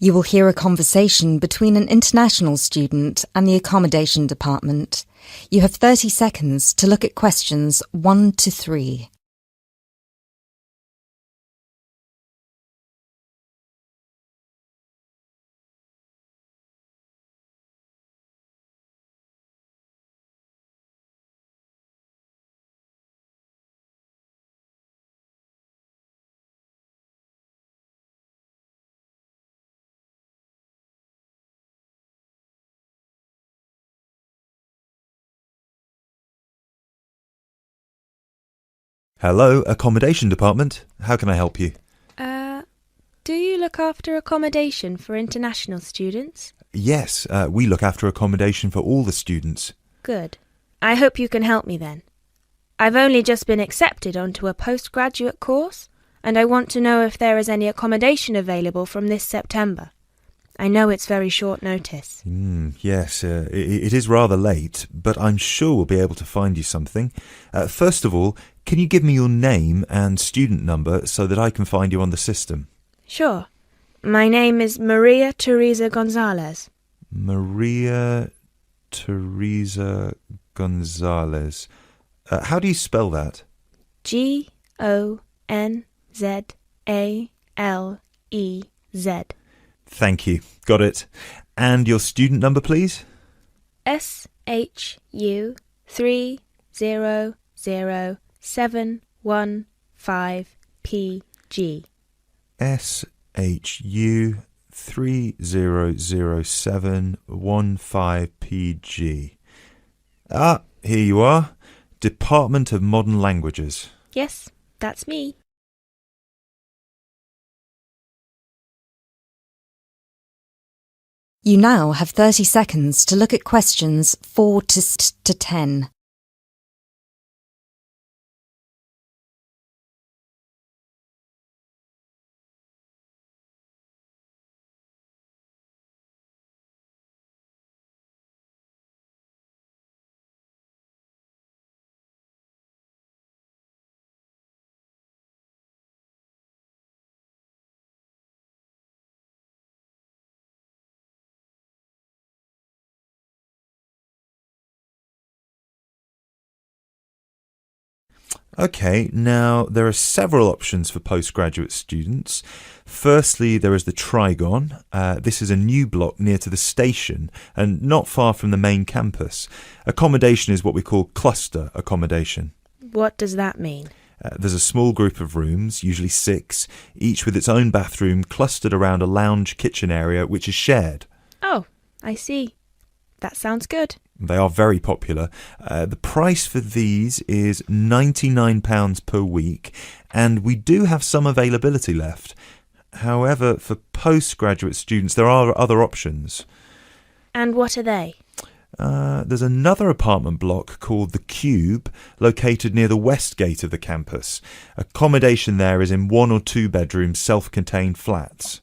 You will hear a conversation between an international student and the accommodation department. You have 30 seconds to look at questions 1 to 3. Hello, accommodation department. How can I help you? Do you look after accommodation for international students? Yes, we look after accommodation for all the students. Good. I hope you can help me then. I've only just been accepted onto a postgraduate course, and I want to know if there is any accommodation available from this September. I know it's very short notice. Yes, it is rather late, but I'm sure we'll be able to find you something. First of all, can you give me your name and student number so that I can find you on the system? Sure. My name is Maria Teresa Gonzalez. Maria Teresa Gonzalez. How do you spell that? Gonzalez. Thank you. Got it. And your student number, please? SHU 300715PG. SHU 300715PG. Ah, here you are. Department of Modern Languages. Yes, that's me. You now have 30 seconds to look at questions 4 to 10. Okay, now there are several options for postgraduate students. Firstly, there is the Trigon. This is a new block near to the station and not far from the main campus. Accommodation is what we call cluster accommodation. What does that mean? There's a small group of rooms, usually 6, each with its own bathroom clustered around a lounge kitchen area which is shared. Oh, I see. That sounds good. They are very popular. The price for these is £99 per week, and we do have some availability left. However, for postgraduate students, there are other options. And what are they? There's another apartment block called The Cube, located near the west gate of the campus. Accommodation there is in 1 or 2 bedroom self-contained flats.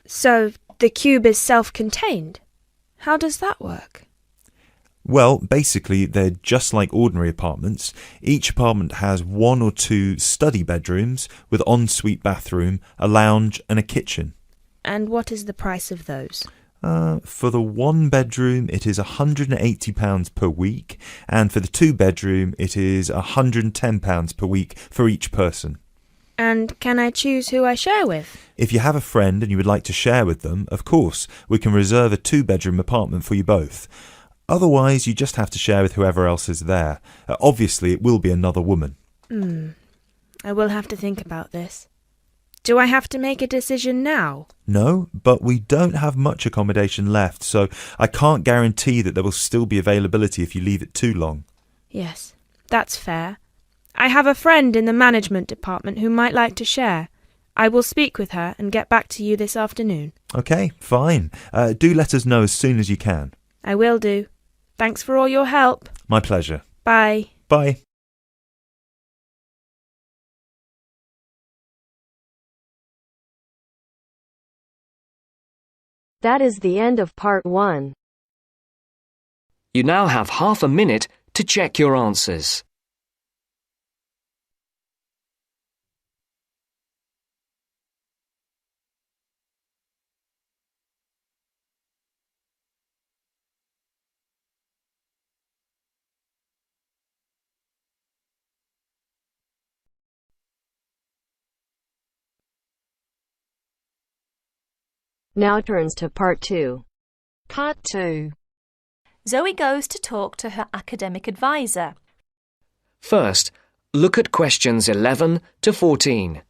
So, the cube is self-contained? How does that work? Well, basically, they're just like ordinary apartments. Each apartment has 1 or 2 study bedrooms with ensuite bathroom, a lounge and a kitchen. And what is the price of those? For the 1 bedroom, it is £180 per week, and for the 2 bedroom, it is £110 per week for each person. And can I choose who I share with? If you have a friend and you would like to share with them, of course, we can reserve a 2-bedroom apartment for you both. Otherwise, you just have to share with whoever else is there. Obviously, it will be another woman. I will have to think about this. Do I have to make a decision now? No, but we don't have much accommodation left, so I can't guarantee that there will still be availability if you leave it too long. Yes, that's fair. I have a friend in the management department who might like to share. I will speak with her and get back to you this afternoon. Okay, fine. Do let us know as soon as you can. I will do. Thanks for all your help. My pleasure. Bye. Bye. That is the end of part 1. You now have half a minute to check your answers. Now turns to Part 2. Part 2. Zoe goes to talk to her academic advisor. First, look at questions 11 to 14.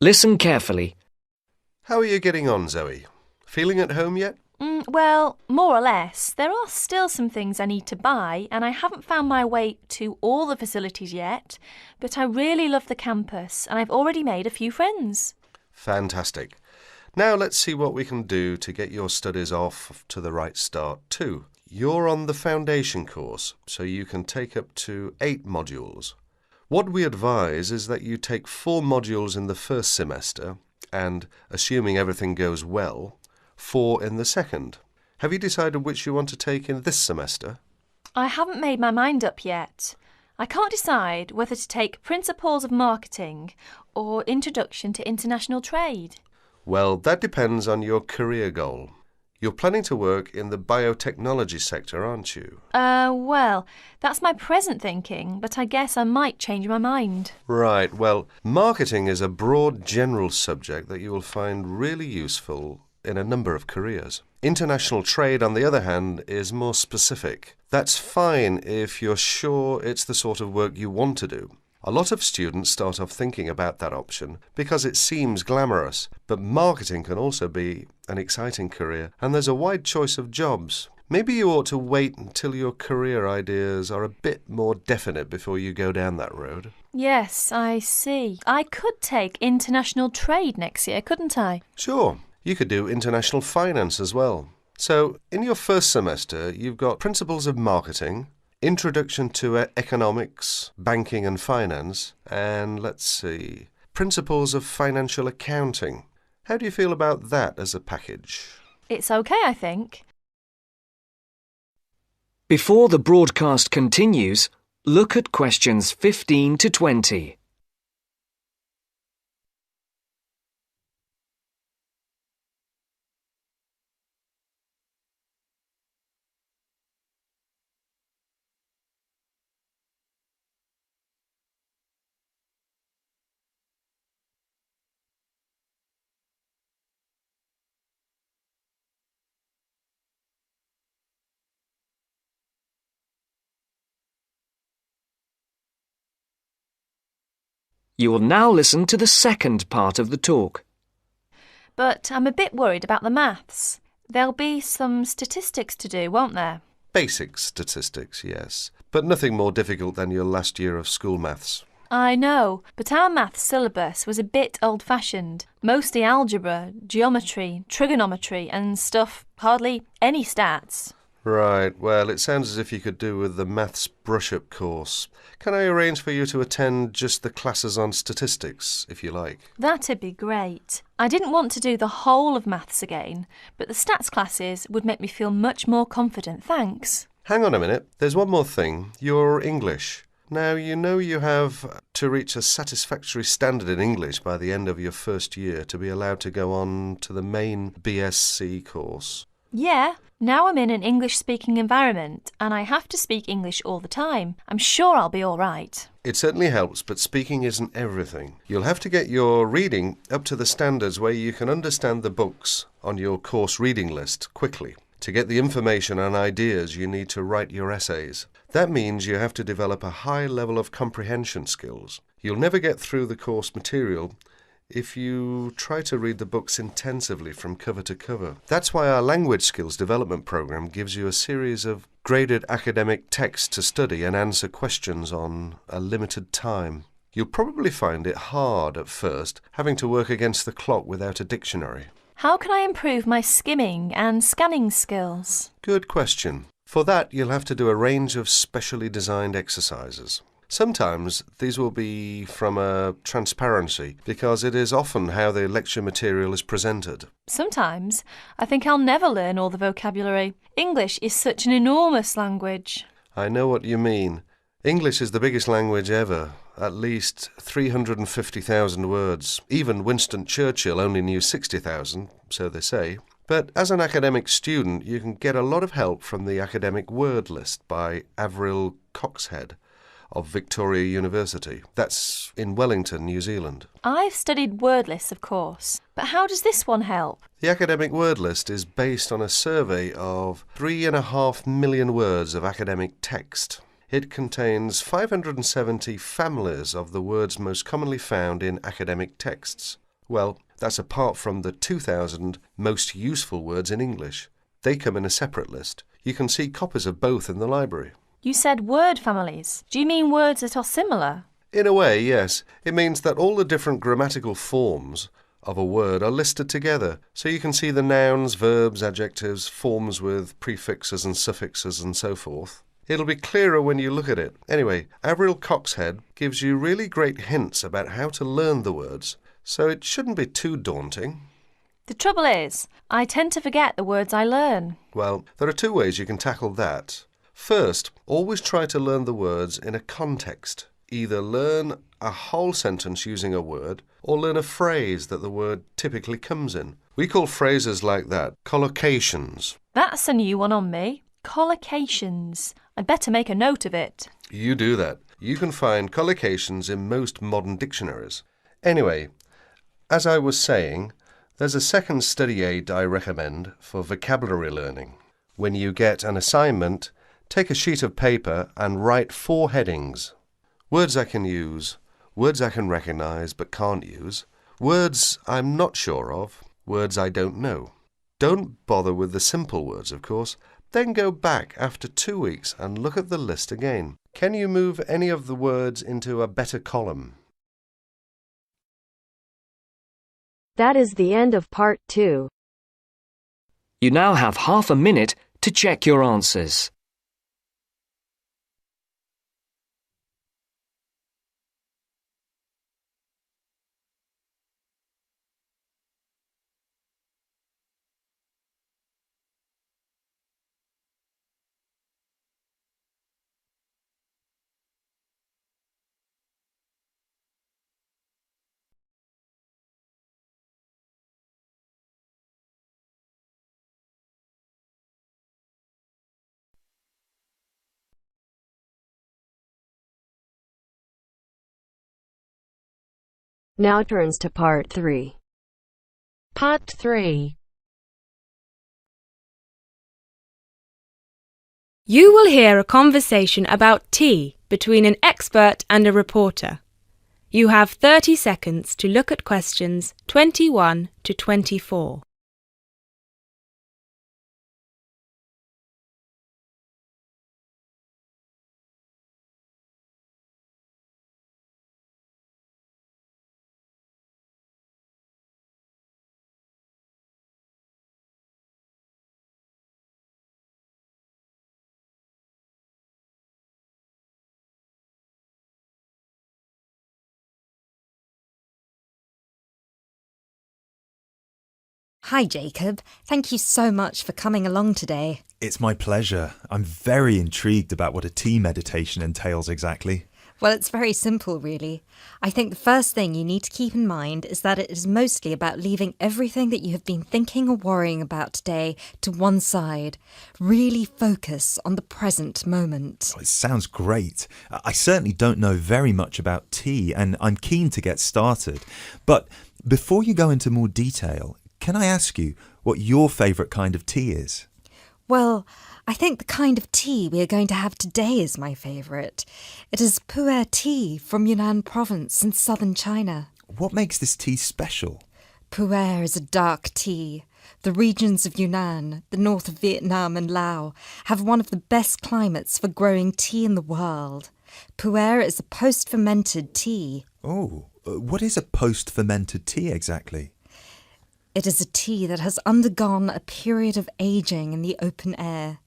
Listen carefully. How are you getting on, Zoe? Feeling at home yet? Well, more or less. There are still some things I need to buy, and I haven't found my way to all the facilities yet, but I really love the campus, and I've already made a few friends. Fantastic. Now let's see what we can do to get your studies off to the right start too. You're on the foundation course, so you can take up to 8 modules. What we advise is that you take 4 modules in the first semester and, assuming everything goes well, 4 in the second. Have you decided which you want to take in this semester? I haven't made my mind up yet. I can't decide whether to take Principles of Marketing or Introduction to International Trade. Well, that depends on your career goal. You're planning to work in the biotechnology sector, aren't you? Well, that's my present thinking, but I guess I might change my mind. Right, well, marketing is a broad general subject that you will find really useful in a number of careers. International trade, on the other hand, is more specific. That's fine if you're sure it's the sort of work you want to do. A lot of students start off thinking about that option because it seems glamorous, but marketing can also be an exciting career, and there's a wide choice of jobs. Maybe you ought to wait until your career ideas are a bit more definite before you go down that road. Yes, I see. I could take International Trade next year, couldn't I? Sure. You could do international finance as well. So, in your first semester, you've got Principles of Marketing, Introduction to Economics, Banking and Finance, and let's see, Principles of Financial Accounting. How do you feel about that as a package? It's okay, I think. Before the broadcast continues, look at questions 15 to 20. You will now listen to the second part of the talk. But I'm a bit worried about the maths. There'll be some statistics to do, won't there? Basic statistics, yes, but nothing more difficult than your last year of school maths. I know, but our maths syllabus was a bit old-fashioned. Mostly algebra, geometry, trigonometry and stuff, hardly any stats. Right, well, it sounds as if you could do with the maths brush-up course. Can I arrange for you to attend just the classes on statistics, if you like? That'd be great. I didn't want to do the whole of maths again, but the stats classes would make me feel much more confident, thanks. Hang on a minute, there's one more thing. Your English. Now, you know you have to reach a satisfactory standard in English by the end of your first year to be allowed to go on to the main BSc course. Yeah, now I'm in an English-speaking environment and I have to speak English all the time. I'm sure I'll be all right. It certainly helps, but speaking isn't everything. You'll have to get your reading up to the standards where you can understand the books on your course reading list quickly. To get the information and ideas, you need to write your essays. That means you have to develop a high level of comprehension skills. You'll never get through the course material if you try to read the books intensively from cover to cover. That's why our language skills development program gives you a series of graded academic texts to study and answer questions on a limited time. You'll probably find it hard at first, having to work against the clock without a dictionary. How can I improve my skimming and scanning skills? Good question. For that, you'll have to do a range of specially designed exercises. Sometimes these will be from a transparency, because it is often how the lecture material is presented. Sometimes I think I'll never learn all the vocabulary. English is such an enormous language. I know what you mean. English is the biggest language ever, at least 350,000 words. Even Winston Churchill only knew 60,000, so they say. But as an academic student, you can get a lot of help from the academic word list by Avril Coxhead of Victoria University. That's in Wellington, New Zealand. I've studied word lists, of course, but how does this one help? The academic word list is based on a survey of 3.5 million words of academic text. It contains 570 families of the words most commonly found in academic texts. Well, that's apart from the 2,000 most useful words in English. They come in a separate list. You can see copies of both in the library. You said word families. Do you mean words that are similar? In a way, yes. It means that all the different grammatical forms of a word are listed together, so you can see the nouns, verbs, adjectives, forms with prefixes and suffixes and so forth. It'll be clearer when you look at it. Anyway, Avril Coxhead gives you really great hints about how to learn the words, so it shouldn't be too daunting. The trouble is, I tend to forget the words I learn. Well, there are two ways you can tackle that. First, always try to learn the words in a context. Either learn a whole sentence using a word, or learn a phrase that the word typically comes in. We call phrases like that collocations. That's a new one on me. Collocations. I'd better make a note of it. You do that. You can find collocations in most modern dictionaries. Anyway, as I was saying, there's a second study aid I recommend for vocabulary learning. When you get an assignment, take a sheet of paper and write 4 headings. Words I can use, words I can recognise but can't use, words I'm not sure of, words I don't know. Don't bother with the simple words, of course. Then go back after 2 weeks and look at the list again. Can you move any of the words into a better column? That is the end of part 2. You now have half a minute to check your answers. Now turns to part 3. Part 3. You will hear a conversation about tea between an expert and a reporter. You have 30 seconds to look at questions 21 to 24. Hi, Jacob. Thank you so much for coming along today. It's my pleasure. I'm very intrigued about what a tea meditation entails exactly. Well, it's very simple, really. I think the first thing you need to keep in mind is that it is mostly about leaving everything that you have been thinking or worrying about today to one side. Really focus on the present moment. Oh, it sounds great. I certainly don't know very much about tea, and I'm keen to get started. But before you go into more detail, can I ask you what your favourite kind of tea is? Well, I think the kind of tea we are going to have today is my favourite. It is pu'er tea from Yunnan province in southern China. What makes this tea special? Pu'er is a dark tea. The regions of Yunnan, the north of Vietnam and Laos, have one of the best climates for growing tea in the world. Pu'er is a post-fermented tea. Oh, what is a post-fermented tea exactly? It is a tea that has undergone a period of aging in the open air.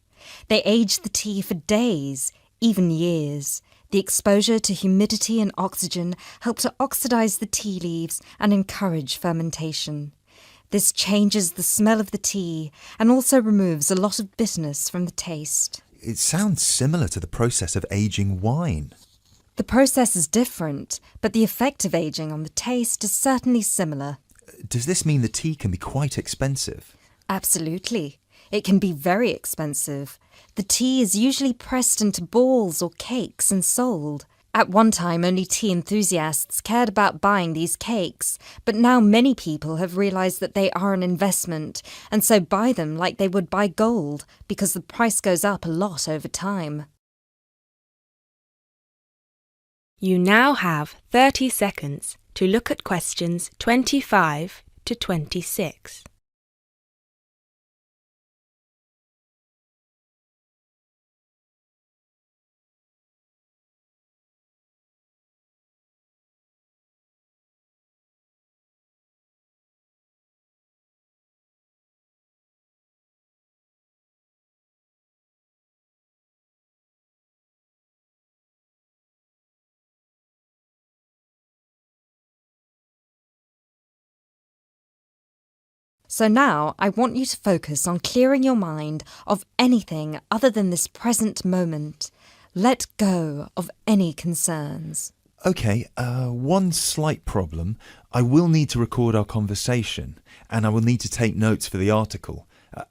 They age the tea for days, even years. The exposure to humidity and oxygen help to oxidize the tea leaves and encourage fermentation. This changes the smell of the tea and also removes a lot of bitterness from the taste. It sounds similar to the process of aging wine. The process is different, but the effect of aging on the taste is certainly similar. Does this mean the tea can be quite expensive? Absolutely. It can be very expensive. The tea is usually pressed into balls or cakes and sold. At one time, only tea enthusiasts cared about buying these cakes, but now many people have realised that they are an investment, and so buy them like they would buy gold, because the price goes up a lot over time. You now have 30 seconds to look at questions 25 to 26. So now I want you to focus on clearing your mind of anything other than this present moment. Let go of any concerns. OK, one slight problem. I will need to record our conversation, and I will need to take notes for the article.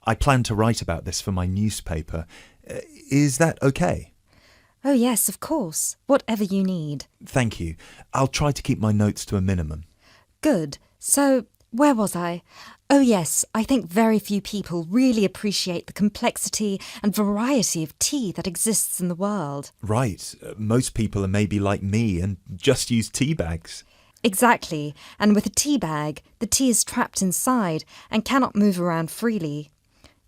I plan to write about this for my newspaper. Is that OK? Oh yes, of course. Whatever you need. Thank you. I'll try to keep my notes to a minimum. Good. So, where was I? Oh yes, I think very few people really appreciate the complexity and variety of tea that exists in the world. Right. Most people are maybe like me and just use tea bags. Exactly. And with a tea bag, the tea is trapped inside and cannot move around freely.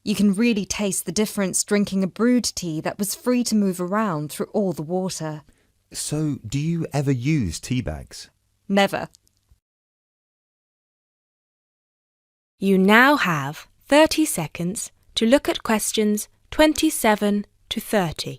You can really taste the difference drinking a brewed tea that was free to move around through all the water. So, do you ever use tea bags? Never. You now have 30 seconds to look at questions 27 to 30.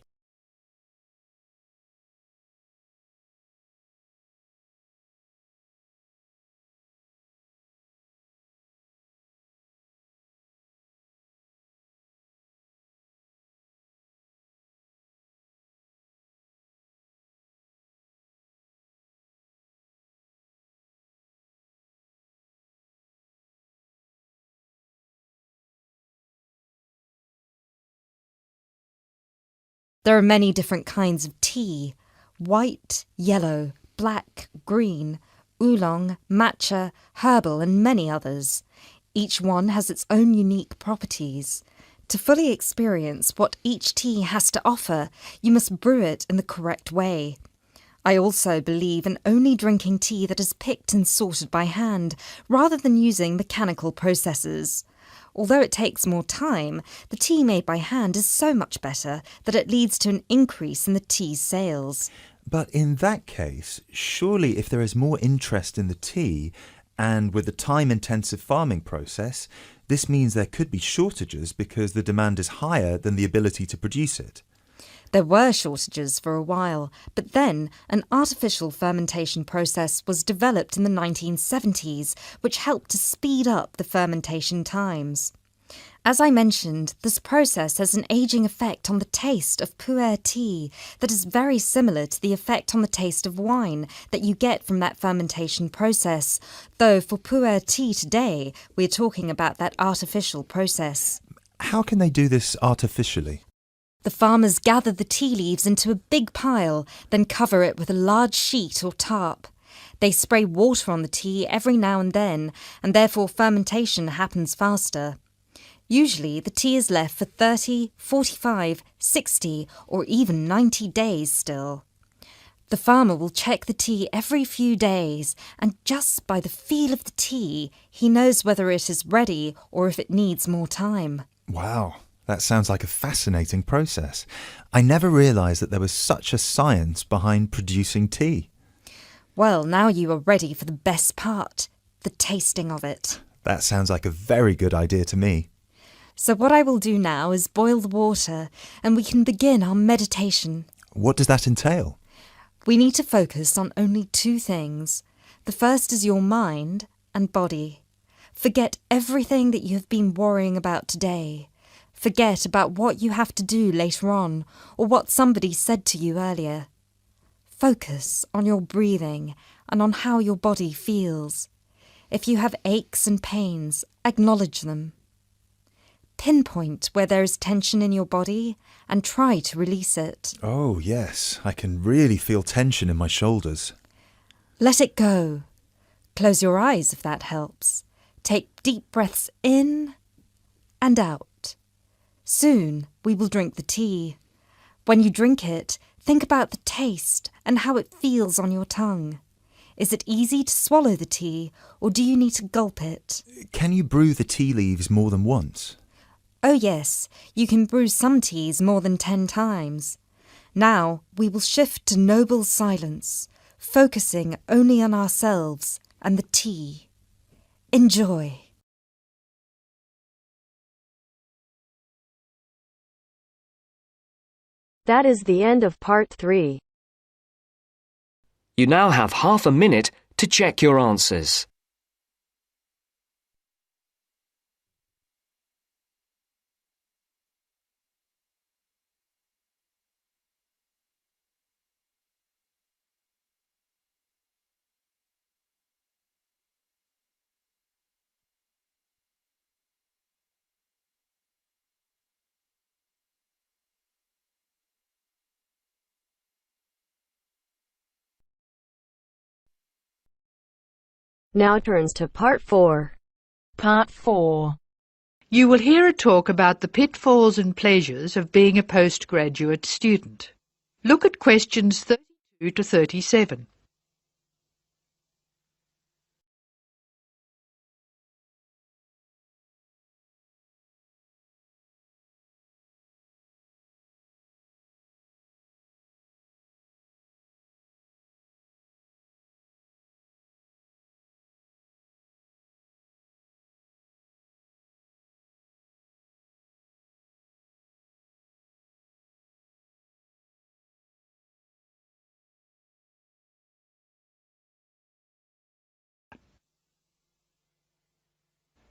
There are many different kinds of tea: white, yellow, black, green, oolong, matcha, herbal and many others. Each one has its own unique properties. To fully experience what each tea has to offer, you must brew it in the correct way. I also believe in only drinking tea that is picked and sorted by hand, rather than using mechanical processes. Although it takes more time, the tea made by hand is so much better that it leads to an increase in the tea's sales. But in that case, surely if there is more interest in the tea, and with the time-intensive farming process, this means there could be shortages because the demand is higher than the ability to produce it. There were shortages for a while, but then an artificial fermentation process was developed in the 1970s, which helped to speed up the fermentation times. As I mentioned, this process has an aging effect on the taste of pu'er tea that is very similar to the effect on the taste of wine that you get from that fermentation process, though for pu'er tea today, we're talking about that artificial process. How can they do this artificially? The farmers gather the tea leaves into a big pile, then cover it with a large sheet or tarp. They spray water on the tea every now and then, and therefore fermentation happens faster. Usually, the tea is left for 30, 45, 60, or even 90 days still. The farmer will check the tea every few days, and just by the feel of the tea, he knows whether it is ready or if it needs more time. Wow. That sounds like a fascinating process. I never realised that there was such a science behind producing tea. Well, now you are ready for the best part, the tasting of it. That sounds like a very good idea to me. So what I will do now is boil the water, and we can begin our meditation. What does that entail? We need to focus on only two things. The first is your mind and body. Forget everything that you have been worrying about today. Forget about what you have to do later on or what somebody said to you earlier. Focus on your breathing and on how your body feels. If you have aches and pains, acknowledge them. Pinpoint where there is tension in your body and try to release it. Oh, yes, I can really feel tension in my shoulders. Let it go. Close your eyes if that helps. Take deep breaths in and out. Soon we will drink the tea. When you drink it, think about the taste and how it feels on your tongue. Is it easy to swallow the tea, or do you need to gulp it? Can you brew the tea leaves more than once? Oh yes, you can brew some teas more than 10 times. Now we will shift to noble silence, focusing only on ourselves and the tea. Enjoy. That is the end of part 3. You now have half a minute to check your answers. Now turns to part 4. Part 4. You will hear a talk about the pitfalls and pleasures of being a postgraduate student. Look at questions 32 to 37.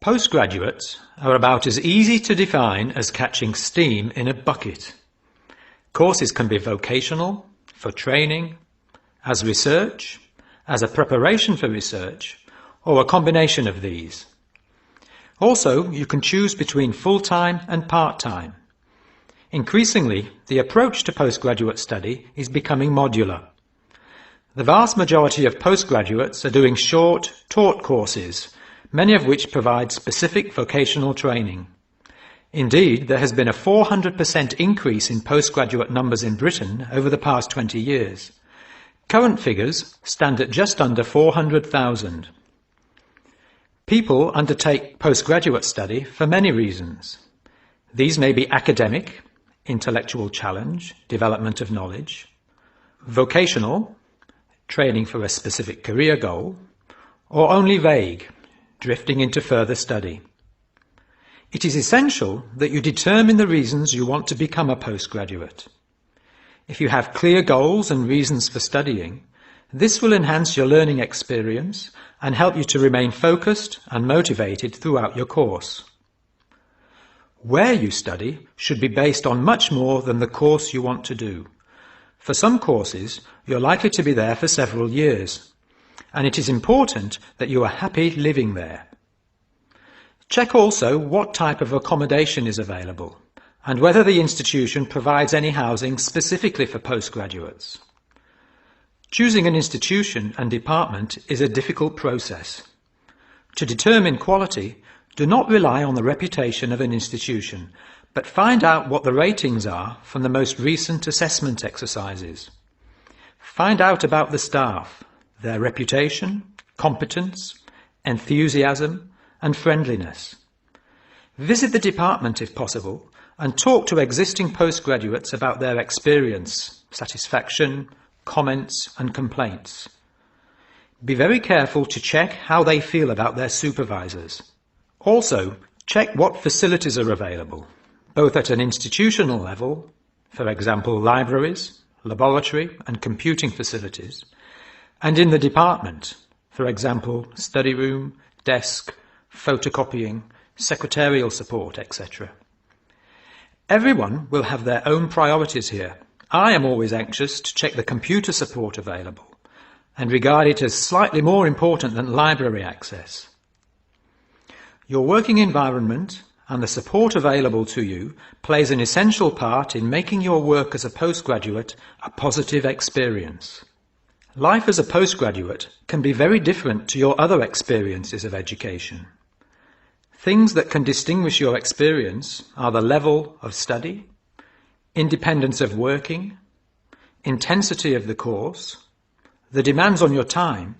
Postgraduates are about as easy to define as catching steam in a bucket. Courses can be vocational, for training, as research, as a preparation for research, or a combination of these. Also, you can choose between full-time and part-time. Increasingly, the approach to postgraduate study is becoming modular. The vast majority of postgraduates are doing short, taught courses, many of which provide specific vocational training. Indeed, there has been a 400% increase in postgraduate numbers in Britain over the past 20 years. Current figures stand at just under 400,000. People undertake postgraduate study for many reasons. These may be academic, intellectual challenge, development of knowledge; vocational, training for a specific career goal; or only vague, drifting into further study. It is essential that you determine the reasons you want to become a postgraduate. If you have clear goals and reasons for studying, this will enhance your learning experience and help you to remain focused and motivated throughout your course. Where you study should be based on much more than the course you want to do. For some courses, you're likely to be there for several years, and it is important that you are happy living there. Check also what type of accommodation is available and whether the institution provides any housing specifically for postgraduates. Choosing an institution and department is a difficult process. To determine quality, do not rely on the reputation of an institution, but find out what the ratings are from the most recent assessment exercises. Find out about the staff, their reputation, competence, enthusiasm, and friendliness. Visit the department if possible and talk to existing postgraduates about their experience, satisfaction, comments, and complaints. Be very careful to check how they feel about their supervisors. Also, check what facilities are available, both at an institutional level, for example libraries, laboratory and computing facilities, and in the department, for example, study room, desk, photocopying, secretarial support, etc. Everyone will have their own priorities here. I am always anxious to check the computer support available and regard it as slightly more important than library access. Your working environment and the support available to you plays an essential part in making your work as a postgraduate a positive experience. Life as a postgraduate can be very different to your other experiences of education. Things that can distinguish your experience are the level of study, independence of working, intensity of the course, the demands on your time,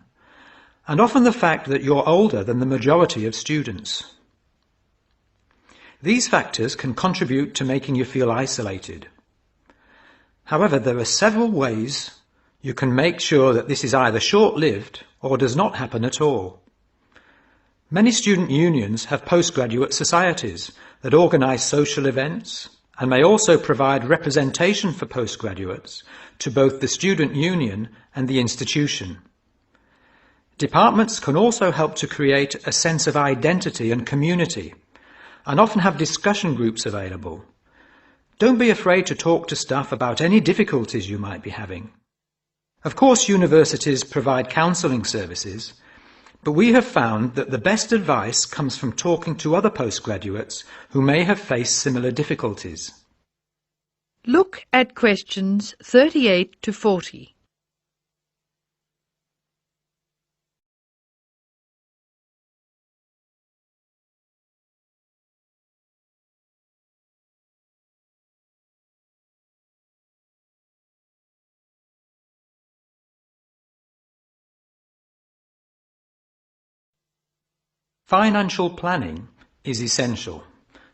and often the fact that you're older than the majority of students. These factors can contribute to making you feel isolated. However, there are several ways you can make sure that this is either short-lived or does not happen at all. Many student unions have postgraduate societies that organise social events and may also provide representation for postgraduates to both the student union and the institution. Departments can also help to create a sense of identity and community, and often have discussion groups available. Don't be afraid to talk to staff about any difficulties you might be having. Of course, universities provide counselling services, but we have found that the best advice comes from talking to other postgraduates who may have faced similar difficulties. Look at questions 38 to 40. Financial planning is essential,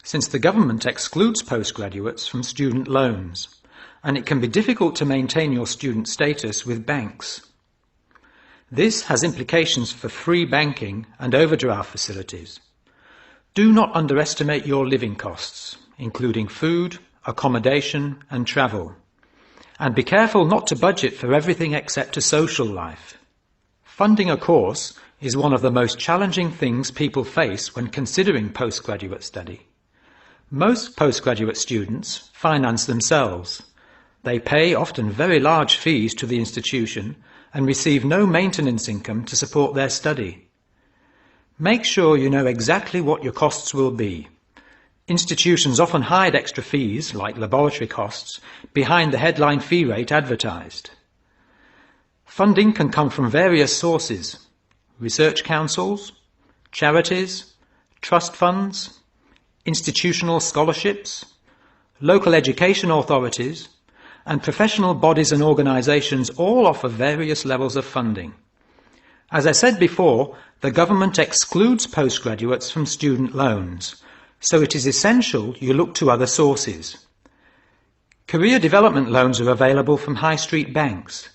since the government excludes postgraduates from student loans, and it can be difficult to maintain your student status with banks. This has implications for free banking and overdraft facilities. Do not underestimate your living costs, including food, accommodation and travel. And be careful not to budget for everything except a social life. Funding a course is one of the most challenging things people face when considering postgraduate study. Most postgraduate students finance themselves. They pay often very large fees to the institution and receive no maintenance income to support their study. Make sure you know exactly what your costs will be. Institutions often hide extra fees, like laboratory costs, behind the headline fee rate advertised. Funding can come from various sources: research councils, charities, trust funds, institutional scholarships, local education authorities, and professional bodies and organisations all offer various levels of funding. As I said before, the government excludes postgraduates from student loans, so it is essential you look to other sources. Career development loans are available from high street banks.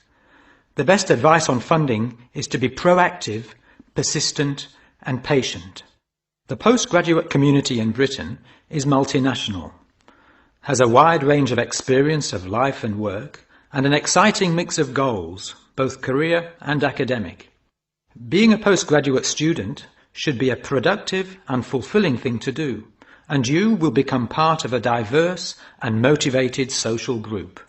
The best advice on funding is to be proactive, persistent and patient. The postgraduate community in Britain is multinational, has a wide range of experience of life and work, and an exciting mix of goals, both career and academic. Being a postgraduate student should be a productive and fulfilling thing to do, and you will become part of a diverse and motivated social group.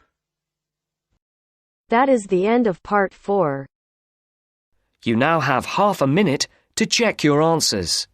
That is the end of part 4. You now have half a minute to check your answers.